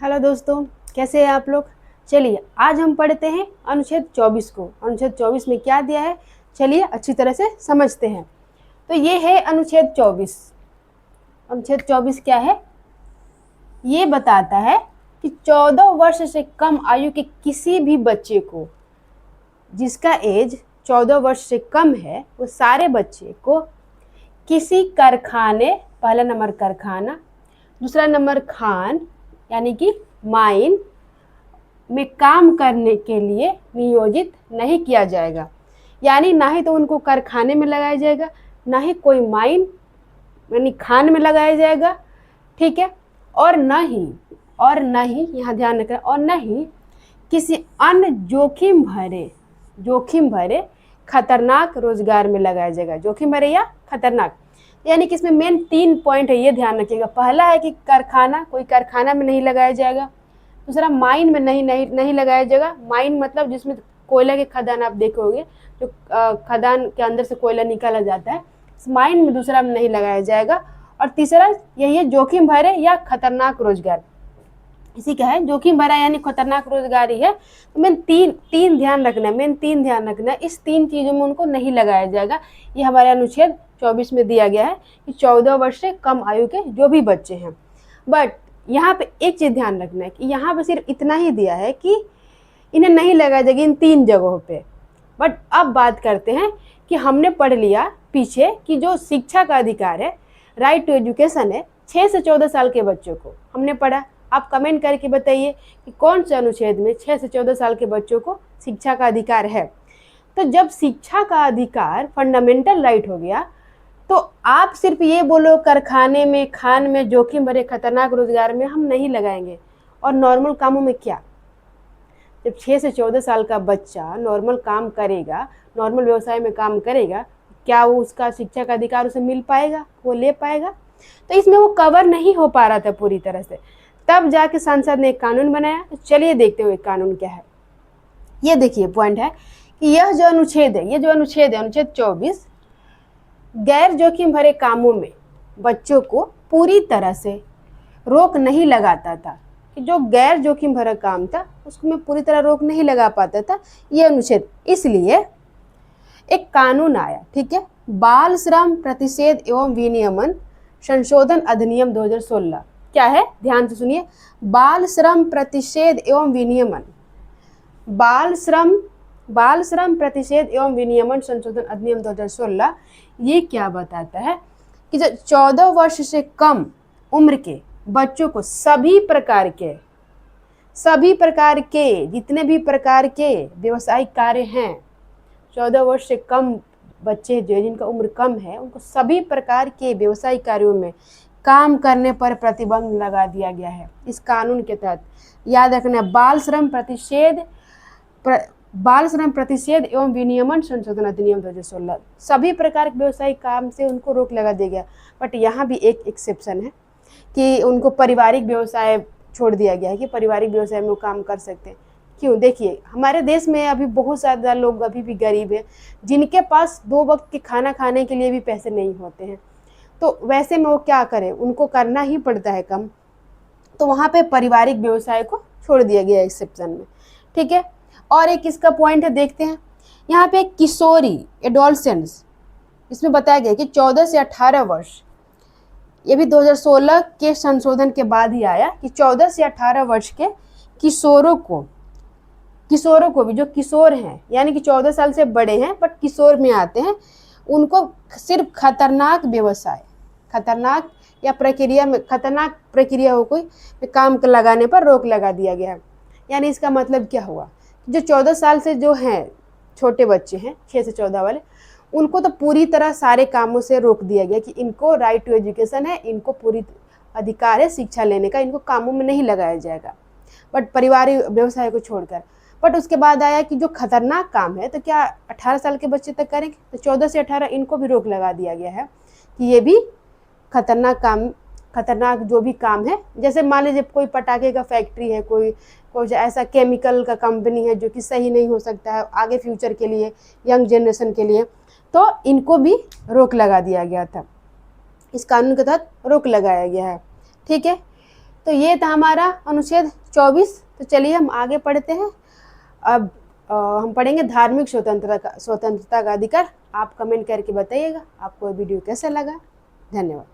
Hello दोस्तों, कैसे हैं आप लोग। चलिए आज हम पढ़ते हैं अनुच्छेद 24 को। अनुच्छेद 24 में क्या दिया है, चलिए अच्छी तरह से समझते हैं। तो ये है अनुच्छेद 24। अनुच्छेद 24 क्या है, ये बताता है कि 14 वर्ष से कम आयु के किसी भी बच्चे को, जिसका एज 14 वर्ष से कम है, वो सारे बच्चे को किसी कारखाने, पहला नंबर कारखाना, दूसरा नंबर खान यानी कि माइन में काम करने के लिए नियोजित नहीं किया जाएगा। यानी ना ही तो उनको कारखाने में लगाया जाएगा, ना ही कोई माइन यानी खान में लगाया जाएगा, ठीक है। और न ही यहाँ ध्यान रखना, और न ही किसी अन्य जोखिम भरे खतरनाक रोजगार में लगाया जाएगा। जोखिम भरे या खतरनाक, यानी कि इसमें मेन 3 पॉइंट है, ये ध्यान रखिएगा। पहला है कि कारखाना, कोई कारखाना में नहीं लगाया जाएगा। दूसरा, माइन में नहीं लगाया जाएगा। माइन मतलब जिसमें कोयला के खदान आप देखोगे, जो खदान के अंदर से कोयला निकाला जाता है, इस माइन में दूसरा में नहीं लगाया जाएगा। और तीसरा यही है, जोखिम भरे या खतरनाक रोजगार। इसी का है जोखिम भरा यानी खतरनाक रोजगार ही है। तो मेन तीन ध्यान रखना, इस 3 चीजों में उनको नहीं लगाया जाएगा। ये हमारे अनुच्छेद 24 में दिया गया है कि 14 वर्ष से कम आयु के जो भी बच्चे हैं। बट यहाँ पे एक चीज ध्यान रखना है कि यहाँ पे सिर्फ इतना ही दिया है कि इन्हें नहीं लगाया जाएगा इन 3 जगहों पे। बट अब बात करते हैं कि हमने पढ़ लिया पीछे कि जो शिक्षा का अधिकार है, राइट टू एजुकेशन है, 6 से 14 साल के बच्चों को हमने पढ़ा। आप कमेंट करके बताइए कि कौन से अनुच्छेद में 6 से 14 साल के बच्चों को शिक्षा का अधिकार है। तो जब शिक्षा का अधिकार फंडामेंटल राइट हो गया, तो आप सिर्फ ये बोलो कारखाने में, खान में, जोखिम भरे खतरनाक रोजगार में हम नहीं लगाएंगे। और नॉर्मल कामों में क्या, जब 6 से 14 साल का बच्चा नॉर्मल काम करेगा, नॉर्मल व्यवसाय में काम करेगा, क्या वो उसका शिक्षा का अधिकार उसे मिल पाएगा, वो ले पाएगा? तो इसमें वो कवर नहीं हो पा रहा था पूरी तरह से। तब जाके संसद ने एक कानून बनाया। तो चलिए देखते हुए कानून क्या है। ये देखिए पॉइंट है कि यह जो अनुच्छेद है, अनुच्छेद 24, गैर जोखिम भरे कामों में बच्चों को पूरी तरह से रोक नहीं लगाता था। कि जो गैर जोखिम भरा काम था उसको मैं पूरी तरह रोक नहीं लगा पाता था ये अनुच्छेद। इसलिए एक कानून आया, ठीक है, बाल श्रम प्रतिषेध एवं विनियमन संशोधन अधिनियम 2016। क्या है, ध्यान से सुनिए, बाल श्रम प्रतिषेध एवं विनियमन, बाल श्रम प्रतिषेध एवं विनियमन संशोधन अधिनियम 2016। ये क्या बताता है कि जो 14 वर्ष से कम उम्र के बच्चों को सभी प्रकार के जितने भी प्रकार के व्यवसायिक कार्य हैं, 14 वर्ष से कम बच्चे जो जिनका उम्र कम है, उनको सभी प्रकार के व्यवसायिक कार्यों में काम करने पर प्रतिबंध लगा दिया गया है इस कानून के तहत। याद रखना, बाल श्रम प्रतिषेध एवं विनियमन संशोधन अधिनियम 2016, सभी प्रकार के व्यवसायिक काम से उनको रोक लगा दिया गया। बट यहाँ भी एक एक्सेप्शन है कि उनको पारिवारिक व्यवसाय छोड़ दिया गया है कि पारिवारिक व्यवसाय में वो काम कर सकते हैं। क्यों, देखिए हमारे देश में अभी बहुत ज़्यादा लोग अभी भी गरीब हैं, जिनके पास 2 वक्त के खाना खाने के लिए भी पैसे नहीं होते हैं। तो वैसे में वो क्या करें, उनको करना ही पड़ता है कम। तो वहाँ पे पारिवारिक व्यवसाय को छोड़ दिया गया एक्सेप्शन में, ठीक है। और एक इसका पॉइंट है, देखते हैं यहाँ पे किशोरी एडोलसेंट्स, इसमें बताया गया कि 14 से 18 वर्ष, ये भी 2016 के संशोधन के बाद ही आया कि 14 से 18 वर्ष के किशोरों को भी, जो किशोर हैं यानी कि 14 साल से बड़े हैं बट किशोर में आते हैं, उनको सिर्फ खतरनाक प्रक्रिया हो कोई काम लगाने पर रोक लगा दिया गया है। यानी इसका मतलब क्या हुआ, जो 14 साल से जो हैं छोटे बच्चे हैं, 6 से 14 वाले, उनको तो पूरी तरह सारे कामों से रोक दिया गया कि इनको राइट टू एजुकेशन है, इनको पूरी अधिकार है शिक्षा लेने का, इनको कामों में नहीं लगाया जाएगा बट पारिवारिक व्यवसाय को छोड़कर। बट उसके बाद आया कि जो खतरनाक काम है, तो क्या 18 साल के बच्चे तक करेंगे? तो 14 से 18 इनको भी रोक लगा दिया गया है कि ये भी खतरनाक जो भी काम है, जैसे मान लीजिए कोई पटाखे का फैक्ट्री है, कोई ऐसा केमिकल का कंपनी है जो कि सही नहीं हो सकता है आगे फ्यूचर के लिए, यंग जनरेशन के लिए, तो इनको भी रोक लगा दिया गया था, इस कानून के तहत रोक लगाया गया है, ठीक है। तो तो ये था हमारा अनुच्छेद 24। तो चलिए हम आगे पढ़ते हैं। अब हम पढ़ेंगे धार्मिक स्वतंत्रता का अधिकार। आप कमेंट करके बताइएगा आपको वीडियो कैसा लगा। धन्यवाद।